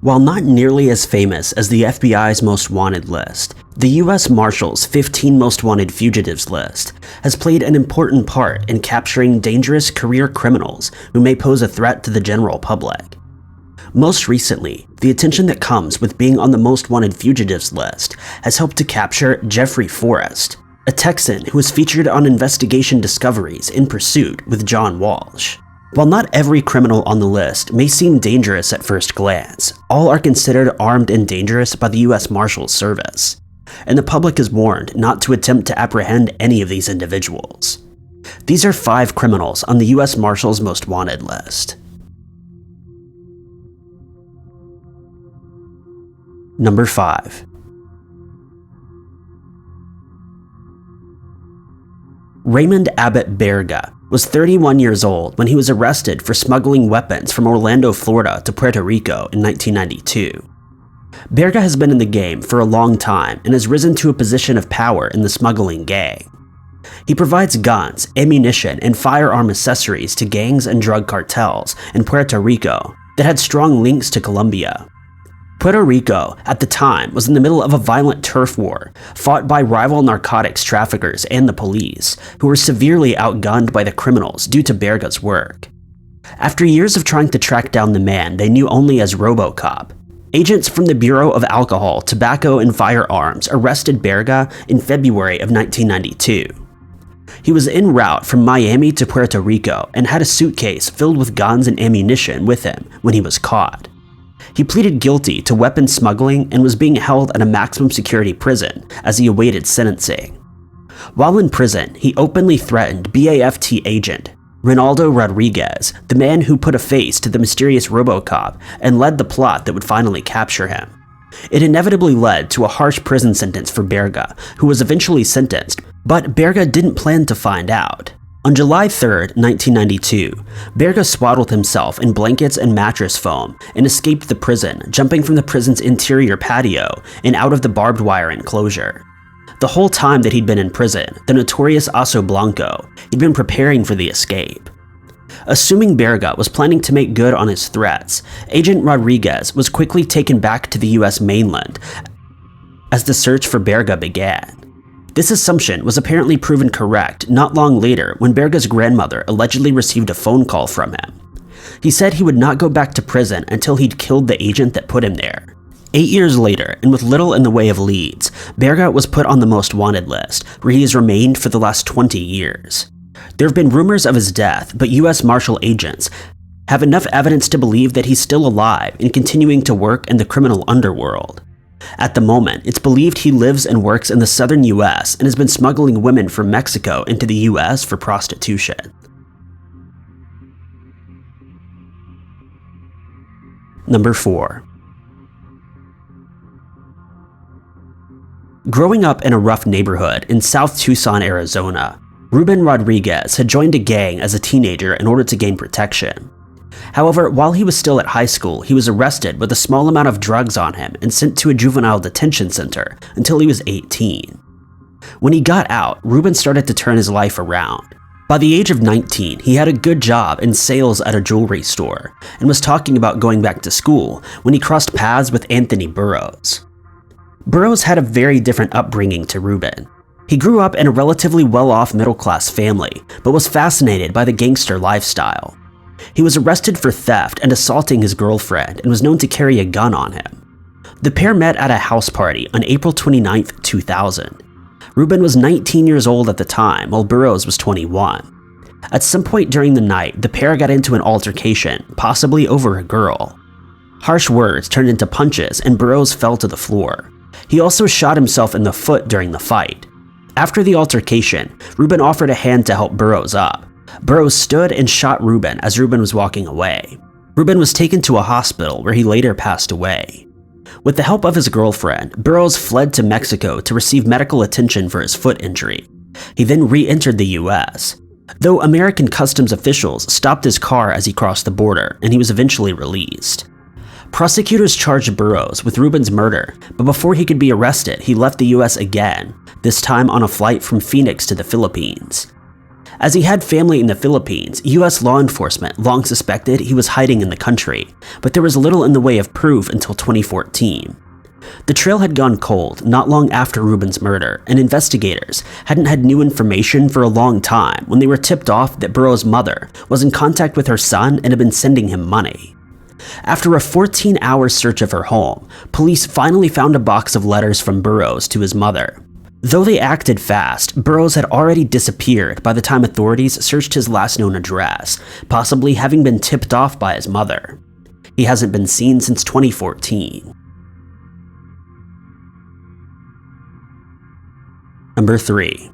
While not nearly as famous as the FBI's Most Wanted list, the U.S. Marshals' 15 Most Wanted Fugitives list has played an important part in capturing dangerous career criminals who may pose a threat to the general public. Most recently, the attention that comes with being on the Most Wanted Fugitives list has helped to capture Jeffrey Forrest, a Texan who was featured on Investigation Discovery's In Pursuit with John Walsh. While not every criminal on the list may seem dangerous at first glance, all are considered armed and dangerous by the U.S. Marshals Service, and the public is warned not to attempt to apprehend any of these individuals. These are 5 criminals on the U.S. Marshals Most Wanted list. Number 5. Raymond Berga was 31 years old when he was arrested for smuggling weapons from Orlando, Florida to Puerto Rico in 1992. Berga has been in the game for a long time and has risen to a position of power in the smuggling gang. He provides guns, ammunition, and firearm accessories to gangs and drug cartels in Puerto Rico that had strong links to Colombia. Puerto Rico, at the time, was in the middle of a violent turf war fought by rival narcotics traffickers and the police, who were severely outgunned by the criminals due to Berga's work. After years of trying to track down the man they knew only as RoboCop, agents from the Bureau of Alcohol, Tobacco, and Firearms arrested Berga in February of 1992. He was en route from Miami to Puerto Rico and had a suitcase filled with guns and ammunition with him when he was caught. He pleaded guilty to weapons smuggling and was being held at a maximum security prison as he awaited sentencing. While in prison, he openly threatened BAFT agent Ronaldo Rodriguez, the man who put a face to the mysterious RoboCop and led the plot that would finally capture him. It inevitably led to a harsh prison sentence for Berga, who was eventually sentenced, but Berga didn't plan to find out. On July 3, 1992, Berga swaddled himself in blankets and mattress foam and escaped the prison, jumping from the prison's interior patio and out of the barbed wire enclosure. The whole time that he'd been in prison, the notorious Oso Blanco, he'd been preparing for the escape. Assuming Berga was planning to make good on his threats, Agent Rodriguez was quickly taken back to the US mainland as the search for Berga began. This assumption was apparently proven correct not long later when Berga's grandmother allegedly received a phone call from him. He said he would not go back to prison until he'd killed the agent that put him there. 8 years later, and with little in the way of leads, Berga was put on the Most Wanted list, where he has remained for the last 20 years. There have been rumors of his death, but US Marshal agents have enough evidence to believe that he's still alive and continuing to work in the criminal underworld. At the moment, it's believed he lives and works in the southern US and has been smuggling women from Mexico into the US for prostitution. Number 4. Growing up in a rough neighborhood in South Tucson, Arizona, Ruben Rodriguez had joined a gang as a teenager in order to gain protection. However, while he was still at high school, he was arrested with a small amount of drugs on him and sent to a juvenile detention center until he was 18. When he got out, Ruben started to turn his life around. By the age of 19, he had a good job in sales at a jewelry store and was talking about going back to school when he crossed paths with Anthony Burroughs. Burroughs had a very different upbringing to Ruben. He grew up in a relatively well-off middle-class family, but was fascinated by the gangster lifestyle. He was arrested for theft and assaulting his girlfriend and was known to carry a gun on him. The pair met at a house party on April 29, 2000. Ruben was 19 years old at the time, while Burroughs was 21. At some point during the night, the pair got into an altercation, possibly over a girl. Harsh words turned into punches and Burroughs fell to the floor. He also shot himself in the foot during the fight. After the altercation, Ruben offered a hand to help Burroughs up. Burroughs stood and shot Ruben as Ruben was walking away. Ruben was taken to a hospital where he later passed away. With the help of his girlfriend, Burroughs fled to Mexico to receive medical attention for his foot injury. He then re-entered the US, though American customs officials stopped his car as he crossed the border, and he was eventually released. Prosecutors charged Burroughs with Ruben's murder, but before he could be arrested, he left the US again, this time on a flight from Phoenix to the Philippines. As he had family in the Philippines, US law enforcement long suspected he was hiding in the country, but there was little in the way of proof until 2014. The trail had gone cold not long after Ruben's murder, and investigators hadn't had new information for a long time when they were tipped off that Burrows' mother was in contact with her son and had been sending him money. After a 14-hour search of her home, police finally found a box of letters from Burrows to his mother. Though they acted fast, Burrows had already disappeared by the time authorities searched his last known address, possibly having been tipped off by his mother. He hasn't been seen since 2014. Number 3.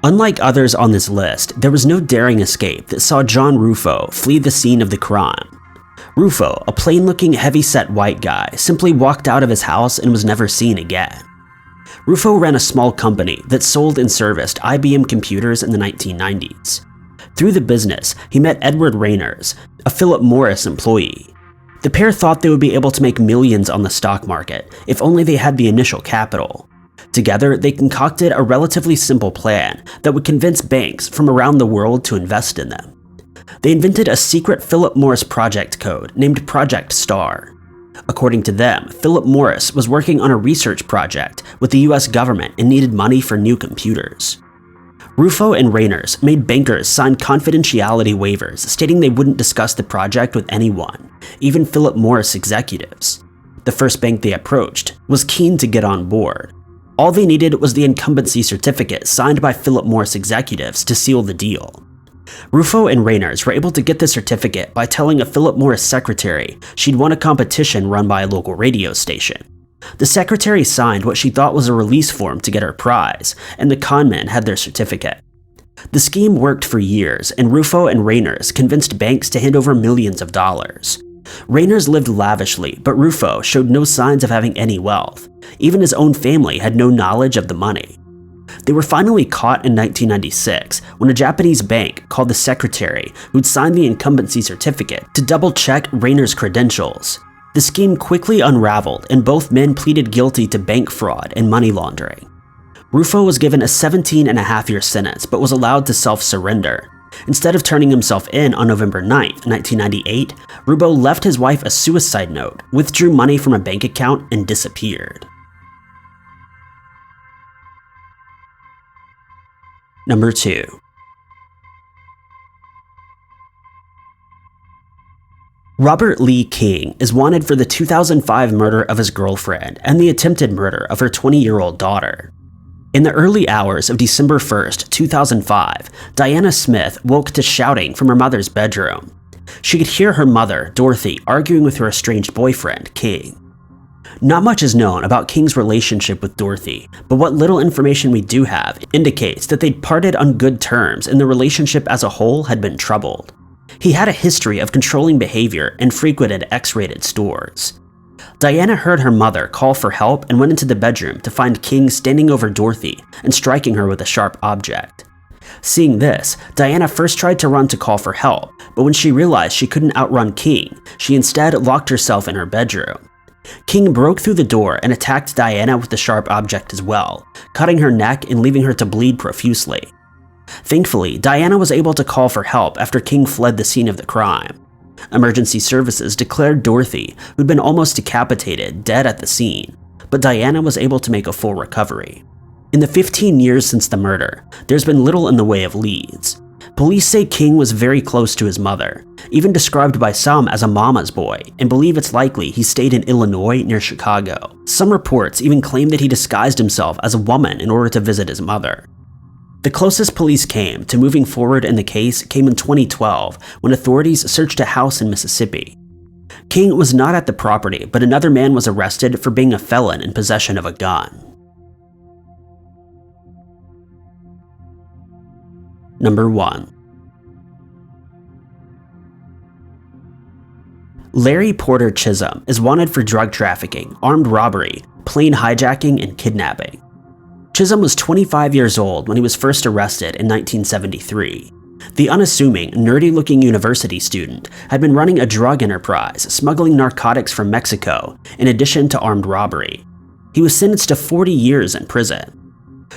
Unlike others on this list, there was no daring escape that saw John Ruffo flee the scene of the crime. Ruffo, a plain-looking, heavy-set white guy, simply walked out of his house and was never seen again. Ruffo ran a small company that sold and serviced IBM computers in the 1990s. Through the business, he met Edward Rayners, a Philip Morris employee. The pair thought they would be able to make millions on the stock market if only they had the initial capital. Together, they concocted a relatively simple plan that would convince banks from around the world to invest in them. They invented a secret Philip Morris project code named Project Star. According to them, Philip Morris was working on a research project with the US government and needed money for new computers. Ruffo and Rayners made bankers sign confidentiality waivers stating they wouldn't discuss the project with anyone, even Philip Morris executives. The first bank they approached was keen to get on board. All they needed was the incumbency certificate signed by Philip Morris executives to seal the deal. Ruffo and Rayners were able to get the certificate by telling a Philip Morris secretary she'd won a competition run by a local radio station. The secretary signed what she thought was a release form to get her prize, and the conmen had their certificate. The scheme worked for years, and Ruffo and Rayners convinced banks to hand over millions of dollars. Rayners lived lavishly, but Ruffo showed no signs of having any wealth. Even his own family had no knowledge of the money. They were finally caught in 1996 when a Japanese bank called the secretary who'd signed the incumbency certificate to double-check Rayners' credentials. The scheme quickly unraveled, and both men pleaded guilty to bank fraud and money laundering. Ruffo was given a 17-and-a-half-year sentence but was allowed to self-surrender. Instead of turning himself in on November 9, 1998, Ruffo left his wife a suicide note, withdrew money from a bank account, and disappeared. Number 2. Robert Lee King is wanted for the 2005 murder of his girlfriend and the attempted murder of her 20-year-old daughter. In the early hours of December 1, 2005, Diana Smith woke to shouting from her mother's bedroom. She could hear her mother, Dorothy, arguing with her estranged boyfriend, King. Not much is known about King's relationship with Dorothy, but what little information we do have indicates that they'd parted on good terms and the relationship as a whole had been troubled. He had a history of controlling behavior and frequented X-rated stores. Diana heard her mother call for help and went into the bedroom to find King standing over Dorothy and striking her with a sharp object. Seeing this, Diana first tried to run to call for help, but when she realized she couldn't outrun King, she instead locked herself in her bedroom. King broke through the door and attacked Diana with the sharp object as well, cutting her neck and leaving her to bleed profusely. Thankfully, Diana was able to call for help after King fled the scene of the crime. Emergency services declared Dorothy, who'd been almost decapitated, dead at the scene, but Diana was able to make a full recovery. In the 15 years since the murder, there's been little in the way of leads. Police say King was very close to his mother, even described by some as a mama's boy, and believe it's likely he stayed in Illinois near Chicago. Some reports even claim that he disguised himself as a woman in order to visit his mother. The closest police came to moving forward in the case came in 2012 when authorities searched a house in Mississippi. King was not at the property, but another man was arrested for being a felon in possession of a gun. Number 1. Larry Porter Chisholm is wanted for drug trafficking, armed robbery, plane hijacking, and kidnapping. Chisholm was 25 years old when he was first arrested in 1973. The unassuming, nerdy-looking university student had been running a drug enterprise, smuggling narcotics from Mexico, in addition to armed robbery. He was sentenced to 40 years in prison.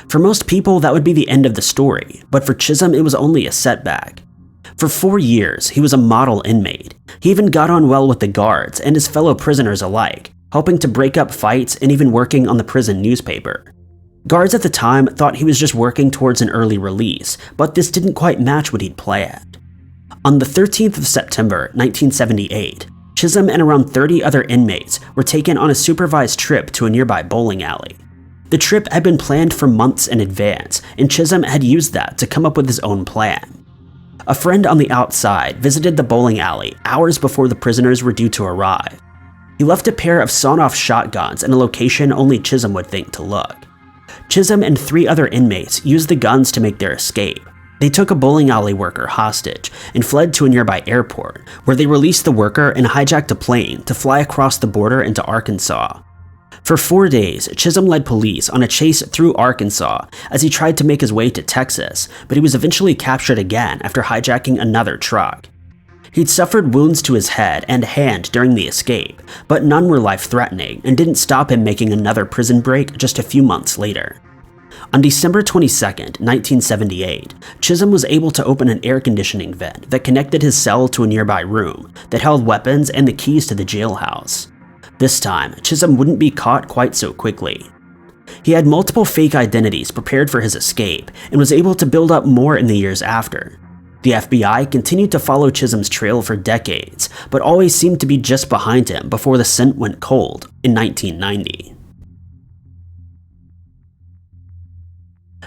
For most people, that would be the end of the story, but for Chisholm, it was only a setback. For 4 years, he was a model inmate. He even got on well with the guards and his fellow prisoners alike, helping to break up fights and even working on the prison newspaper. Guards at the time thought he was just working towards an early release, but this didn't quite match what he'd planned. On the 13th of September, 1978, Chisholm and around 30 other inmates were taken on a supervised trip to a nearby bowling alley. The trip had been planned for months in advance, and Chisholm had used that to come up with his own plan. A friend on the outside visited the bowling alley hours before the prisoners were due to arrive. He left a pair of sawn-off shotguns in a location only Chisholm would think to look. Chisholm and 3 other inmates used the guns to make their escape. They took a bowling alley worker hostage and fled to a nearby airport, where they released the worker and hijacked a plane to fly across the border into Arkansas. For 4 days, Chisholm led police on a chase through Arkansas as he tried to make his way to Texas, but he was eventually captured again after hijacking another truck. He'd suffered wounds to his head and hand during the escape, but none were life-threatening and didn't stop him making another prison break just a few months later. On December 22, 1978, Chisholm was able to open an air conditioning vent that connected his cell to a nearby room that held weapons and the keys to the jailhouse. This time, Chisholm wouldn't be caught quite so quickly. He had multiple fake identities prepared for his escape and was able to build up more in the years after. The FBI continued to follow Chisholm's trail for decades, but always seemed to be just behind him before the scent went cold in 1990.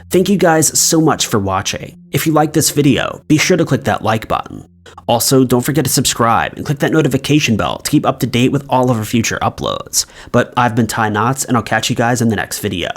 Thank you guys so much for watching. If you liked this video, be sure to click that like button. Also, don't forget to subscribe and click that notification bell to keep up to date with all of our future uploads. But I've been Ty Knotts, and I'll catch you guys in the next video.